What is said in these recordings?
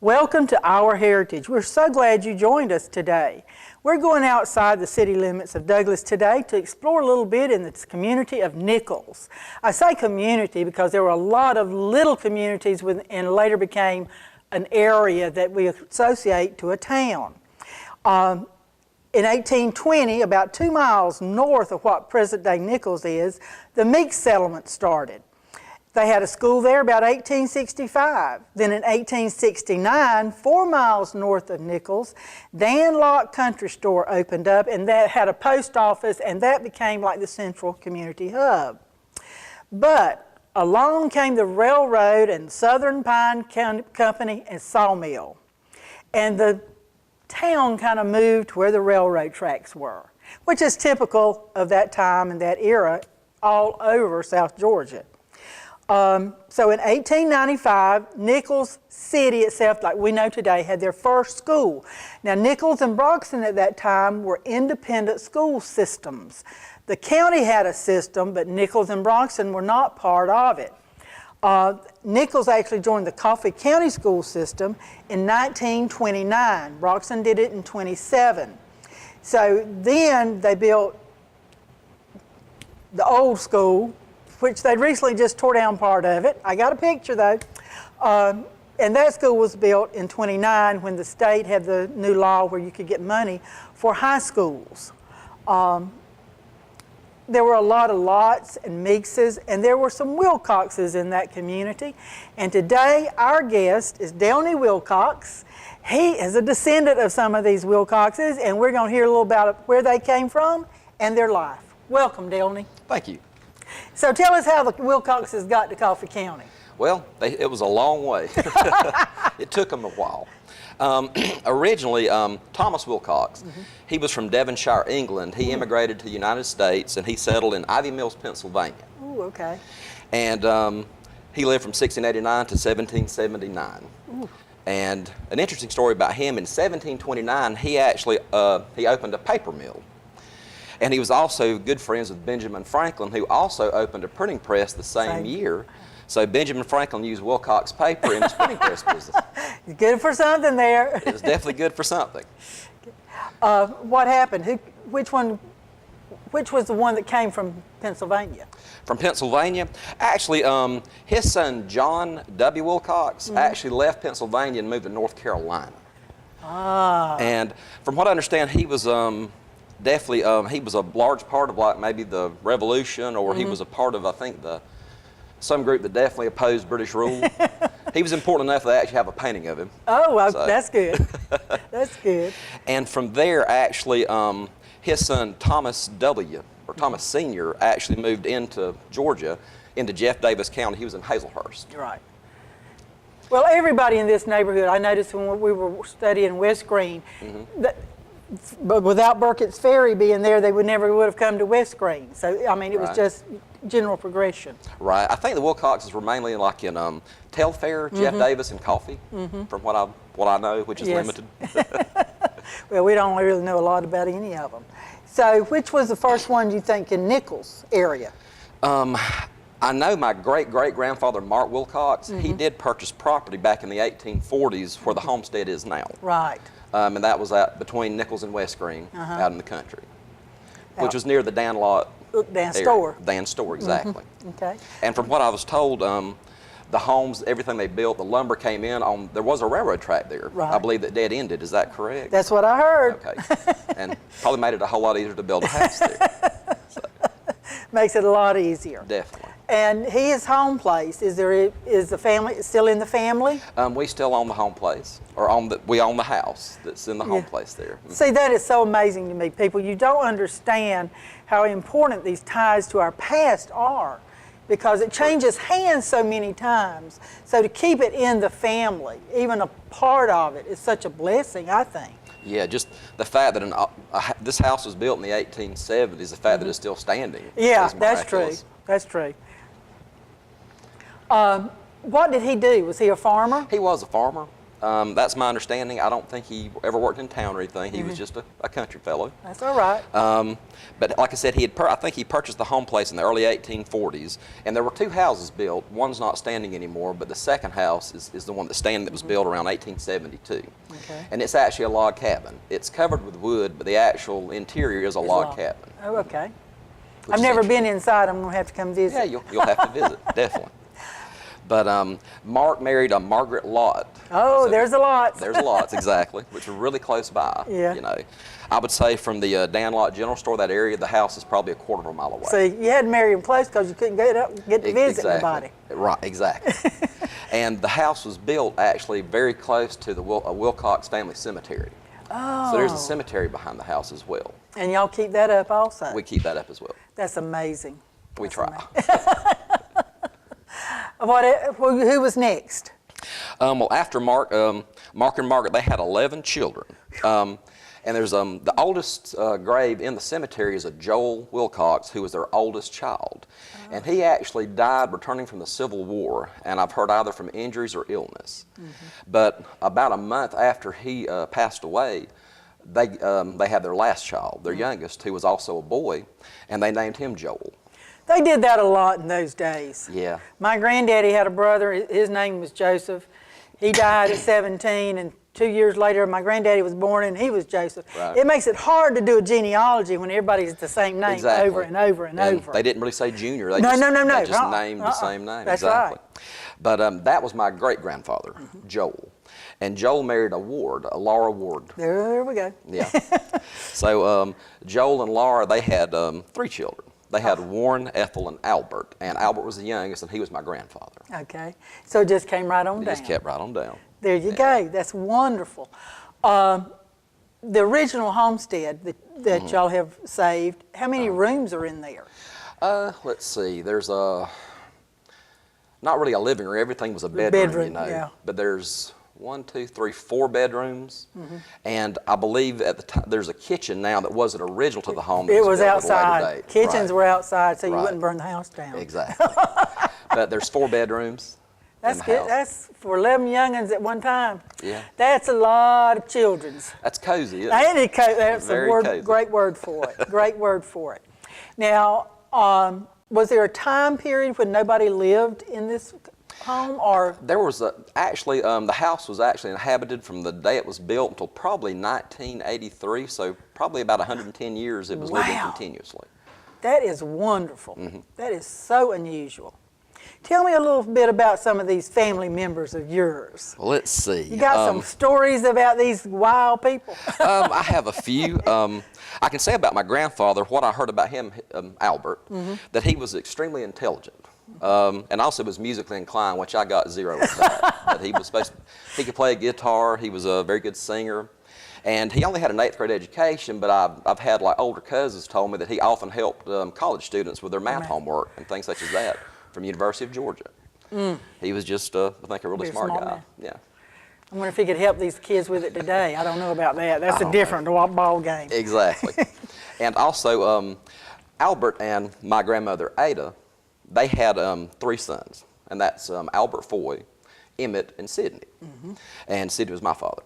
Welcome to Our Heritage. We're so glad you joined us today. We're going outside the city limits of Douglas today to explore a little bit in this community of Nichols. I say community because there were a lot of little communities and later became an area that we associate to a town. In 1820, about 2 miles north of what present-day Nichols is, the Meeks settlement started. They had a school there about 1865. Then in 1869, 4 miles north of Nichols, Dan Locke Country Store opened up, and that had a post office, and that became like the central community hub. But along came the railroad and Southern Pine Company and sawmill. And the town kind of moved to where the railroad tracks were, which is typical of that time and that era all over South Georgia. So in 1895, Nichols City itself, like we know today, had their first school. Now Nichols and Broxton at that time were independent school systems. The county had a system, but Nichols and Broxton were not part of it. Nichols actually joined the Coffee County school system in 1929. Broxton did it in 27. So then they built the old school, which they recently just tore down part of it. I got a picture though. And that school was built in 29 when the state had the new law where you could get money for high schools. There were a lot of Lotts and Meekses, and there were some Wilcoxes in that community. And today our guest is Delny Wilcox. He is a descendant of some of these Wilcoxes, and we're going to hear a little about where they came from and their life. Welcome, Delny. Thank you. So tell us how the Wilcoxes got to Coffee County. Well, it was a long way. It took them a while. Originally, Thomas Wilcox, he was from Devonshire, England. He immigrated to the United States, and he settled in Ivy Mills, Pennsylvania. Ooh, okay. And he lived from 1689 to 1779. Ooh. And an interesting story about him, in 1729, he actually he opened a paper mill. And he was also good friends with Benjamin Franklin, who also opened a printing press the same year. So Benjamin Franklin used Wilcox paper in his printing press business. Good for something there. It was definitely good for something. What happened? Which was the one that came from Pennsylvania? From Pennsylvania? Actually, his son, John W. Wilcox, actually left Pennsylvania and moved to North Carolina. Ah. And from what I understand, he was definitely, he was a large part of like maybe the Revolution, or he was a part of, I think, some group that definitely opposed British rule. He was important enough that they actually have a painting of him. Oh, well, so. That's good. That's good. And from there, actually, his son Thomas W., or Thomas Sr., actually moved into Georgia, into Jeff Davis County. He was in Hazelhurst. Right. Well, everybody in this neighborhood, I noticed when we were studying West Green, but without Burkett's Ferry being there, they would have come to West Green. So, I mean, it was just general progression. Right. I think the Wilcoxes were mainly like in Telfair, Jeff Davis, and Coffee, from what I know, which is limited. Well, we don't really know a lot about any of them. So, which was the first one you think in Nichols area? I know my great-great-grandfather, Mark Wilcox, he did purchase property back in the 1840s where the homestead is now. Right. And that was between Nichols and West Green, out in the country, which was near the Dan Lott store. Dan store, exactly. Okay. And from what I was told, the homes, everything they built, the lumber came in on, there was a railroad track there. Right. I believe that dead ended. Is that correct? That's what I heard. Okay. And probably made it a whole lot easier to build a house there. So. Makes it a lot easier. Definitely. And his home place, is the family still in the family? We still own the home place, or we own the house that's in the home place there. See, that is so amazing to me, people. You don't understand how important these ties to our past are, because it changes hands so many times. So to keep it in the family, even a part of it, is such a blessing, I think. Yeah, just the fact that this house was built in the 1870s, the fact that it's still standing. Yeah, that's true. That's true. What did he do? Was he a farmer? He was a farmer. That's my understanding. I don't think he ever worked in town or anything. He was just a country fellow. That's all right. But like I said, I think he purchased the home place in the early 1840s, and there were two houses built. One's not standing anymore, but the second house is the one that's standing that was built around 1872. Okay. And it's actually a log cabin. It's covered with wood, but the actual interior is a log cabin. Oh, okay. which I've is never been interesting. inside. I'm going to have to come visit. Yeah, you'll have to visit, definitely. But Mark married a Margaret Lott. Oh, So there's a lot. There's a Lotts, exactly, which are really close by. Yeah. You know, I would say from the Dan Lott General Store, that area, the house is probably a quarter of a mile away. So you had to marry him close because you couldn't get to visit Exactly. anybody. Right, exactly. And the house was built actually very close to the Wilcox family cemetery. Oh. So there's a cemetery behind the house as well. And y'all keep that up also? We keep that up as well. That's amazing. We That's try. Who was next? Well, after Mark and Margaret, they had 11 children. And there's the oldest grave in the cemetery is a Joel Wilcox, who was their oldest child. Oh. And he actually died returning from the Civil War, and I've heard either from injuries or illness. Mm-hmm. But about a month after he passed away, they had their last child, their youngest, who was also a boy, and they named him Joel. They did that a lot in those days. Yeah. My granddaddy had a brother. His name was Joseph. He died at 17, and 2 years later, my granddaddy was born, and he was Joseph. Right. It makes it hard to do a genealogy when everybody's the same name over and over and over. They didn't really say Junior. They No. They just named the same name. That's exactly. right. But that was my great-grandfather, Joel. And Joel married a Ward, a Laura Ward. There we go. Yeah. So Joel and Laura, they had 3 children. They had Warren, Ethel, and Albert. And Albert was the youngest, and he was my grandfather. Okay. So it just came right on It down. just kept right on down. There you go. That's wonderful. The original homestead that y'all have saved, how many rooms are in there? Let's see. There's not really a living room. Everything was a bedroom, you know. Yeah. But there's 4 bedrooms, and I believe at the time there's a kitchen now that wasn't original to the home. It was built at a later outside. date. Kitchens Right. were outside, so you Right. wouldn't burn the house down. Exactly. But there's 4 bedrooms. That's in the good. house. That's for 11 young'uns at one time. Yeah. That's a lot of children's. That's cozy, isn't it? Ain't it that's Very a word, cozy. great word for it. Great word for it. Now, was there a time period when nobody lived in this home, or? There was actually the house was actually inhabited from the day it was built until probably 1983. So probably about 110 years it was living Wow. continuously. That is wonderful. That is so unusual. Tell me a little bit about some of these family members of yours. Well, let's see. You got some stories about these wild people? I have a few. I can say about my grandfather, what I heard about him, Albert, that he was extremely intelligent. And also was musically inclined, which I got 0 of that. But he could play a guitar, he was a very good singer. And he only had an 8th grade education, but I've had like older cousins told me that he often helped college students with their math homework and things such as that from University of Georgia. He was just, I think, a really Be a smart smart guy. man. Yeah. I wonder if he could help these kids with it today. I don't know about that. That's a different ball game. Exactly. And also, Albert and my grandmother Ada, they had 3 sons, and that's Albert Foy, Emmett, and Sidney. And Sidney was my father.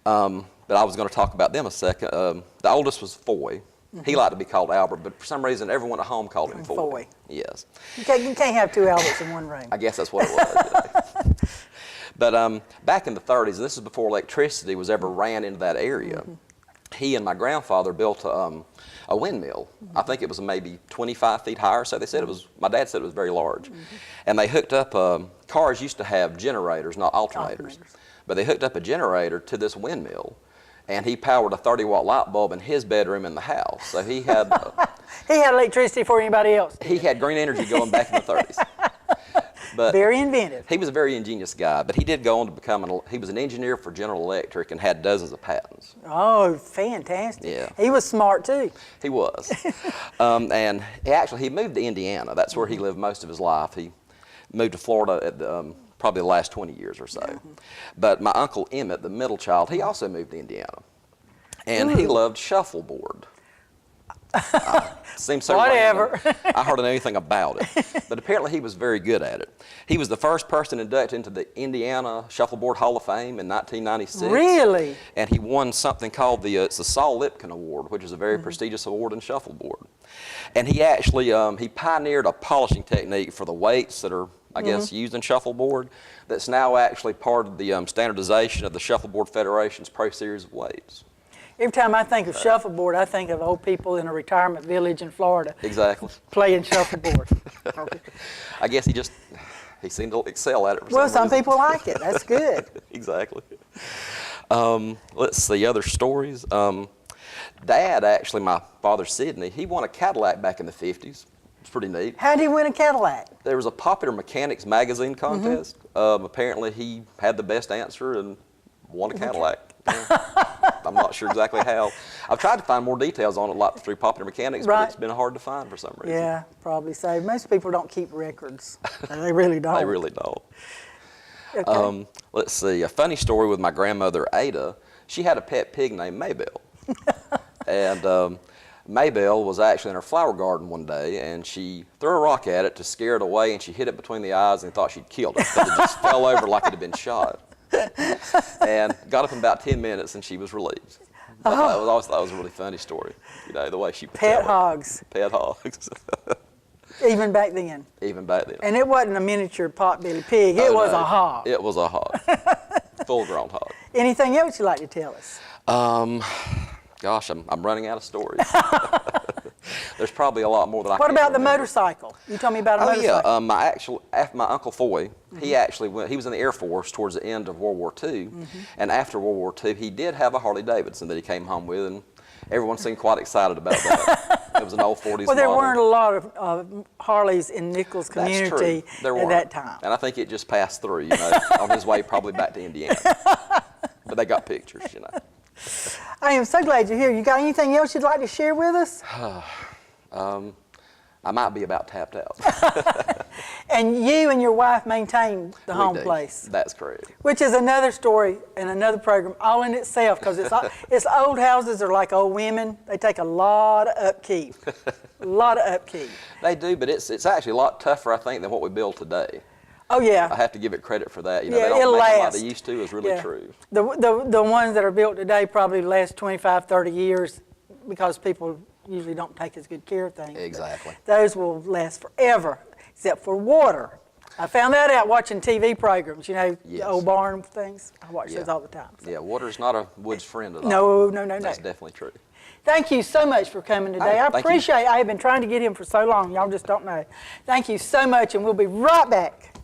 But I was going to talk about them a second. The oldest was Foy. He liked to be called Albert, but for some reason everyone at home called him Foy. Foy. Yes. You can't have 2 Alberts in one room. I guess that's what it was. But back in the 30s, and this is before electricity was ever ran into that area, he and my grandfather built a windmill. I think it was maybe 25 feet high or so. They said it was, my dad said it was very large. And they hooked up, cars used to have generators, not alternators. But they hooked up a generator to this windmill, and he powered a 30-watt light bulb in his bedroom in the house. So he had... He had electricity before anybody else did. he had green energy going back in the 30s. But Very inventive. he was a very ingenious guy, but he did go on to become he was an engineer for General Electric and had dozens of patents. Oh, fantastic. Yeah. He was smart too. He was. And he moved to Indiana. That's where he lived most of his life. He moved to Florida at probably the last 20 years or so. But my uncle Emmett, the middle child, he also moved to Indiana. And he loved shuffleboard. Seems so Whatever. random. I hardly know anything about it. But apparently he was very good at it. He was the first person inducted into the Indiana Shuffleboard Hall of Fame in 1996. Really? And he won something called it's the Saul Lipkin Award, which is a very prestigious award in shuffleboard. And he actually, he pioneered a polishing technique for the weights that are, I guess, used in shuffleboard that's now actually part of the standardization of the Shuffleboard Federation's Pro Series of weights. Every time I think of shuffleboard, I think of old people in a retirement village in Florida Exactly. playing shuffleboard. Okay. I guess he seemed to excel at it for Well, some some reason. people like it. That's good. Exactly. Let's see, other stories. Dad, actually, my father, Sidney, he won a Cadillac back in the 50s. It's pretty neat. How did he win a Cadillac? There was a Popular Mechanics magazine contest. Apparently, he had the best answer and won a Cadillac. Yeah. I'm not sure exactly how. I've tried to find more details on it, like through Popular Mechanics, Right. but it's been hard to find for some reason. Yeah, probably so. Most people don't keep records. They really don't. They really don't. Okay. Let's see, a funny story with my grandmother, Ada. She had a pet pig named Maybelle. And Maybelle was actually in her flower garden one day, and she threw a rock at it to scare it away, and she hit it between the eyes and thought she'd killed it because it just fell over like it had been shot. And got up in about 10 minutes, and she was relieved. I always thought it was a really funny story, you know, the way she would Pet tell it. hogs, Pet hogs. even back then. Even back then. And it wasn't a miniature potbelly pig. It Oh, was no. a hog. It was a hog. Full-grown hog. Anything else you'd like to tell us? Gosh, I'm running out of stories. There's probably a lot more that I What can't about the remember. motorcycle? You told me about a Oh motorcycle. yeah, my Uncle Foy, he actually he was in the Air Force towards the end of World War II, and after World War II, he did have a Harley Davidson that he came home with, and everyone seemed quite excited about that. It was an old 40s Well, there model. weren't a lot of Harleys in Nichols community That's true. There at weren't. that time. And I think it just passed through, you know, on his way probably back to Indiana. But they got pictures, you know. I am so glad you're here. You got anything else you'd like to share with us? I might be about tapped out. And you and your wife maintain the We home do. place, That's correct. which is another story and another program all in itself, because it's old houses are like old women. They take a lot of upkeep, a lot of upkeep. They do, but it's actually a lot tougher, I think, than what we build today. Oh yeah. I have to give it credit for that. You know, Yeah, they don't it'll make them like last. they used to is really Yeah. true. The ones that are built today probably last 25, 30 years because people usually don't take as good care of things. Exactly. Those will last forever, except for water. I found that out watching TV programs, you know, Yes. the old barn things. I watch Yeah. those all the time. So. Yeah, water's not a wood's friend at all. No. That's definitely true. Thank you so much for coming today. Hey, I thank you. appreciate it. I have been trying to get him for so long. Y'all just don't know. Thank you so much, and we'll be right back.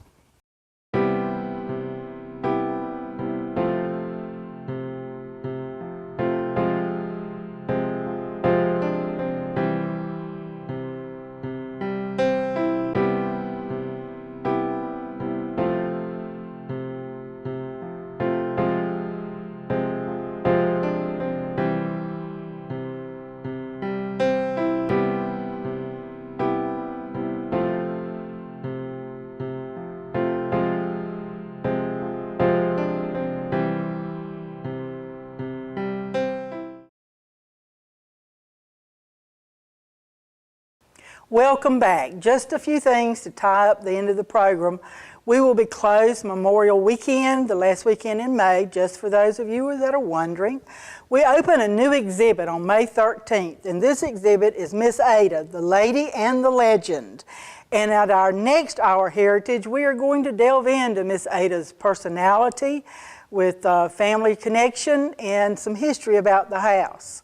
Welcome back. Just a few things to tie up the end of the program. We will be closed Memorial Weekend, the last weekend in May, just for those of you that are wondering. We open a new exhibit on May 13th, and this exhibit is Miss Ada, the Lady and the Legend. And at our next Our Heritage, we are going to delve into Miss Ada's personality with family connection and some history about the house.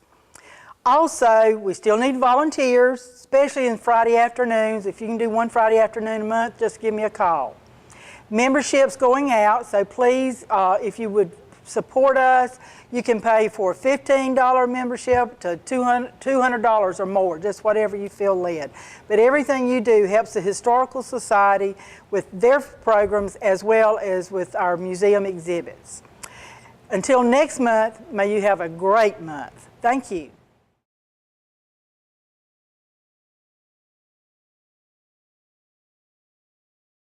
Also, we still need volunteers, especially in Friday afternoons. If you can do one Friday afternoon a month, just give me a call. Membership's going out, so please, if you would support us, you can pay for a $15 membership to $200 or more, just whatever you feel led. But everything you do helps the Historical Society with their programs as well as with our museum exhibits. Until next month, may you have a great month. Thank you.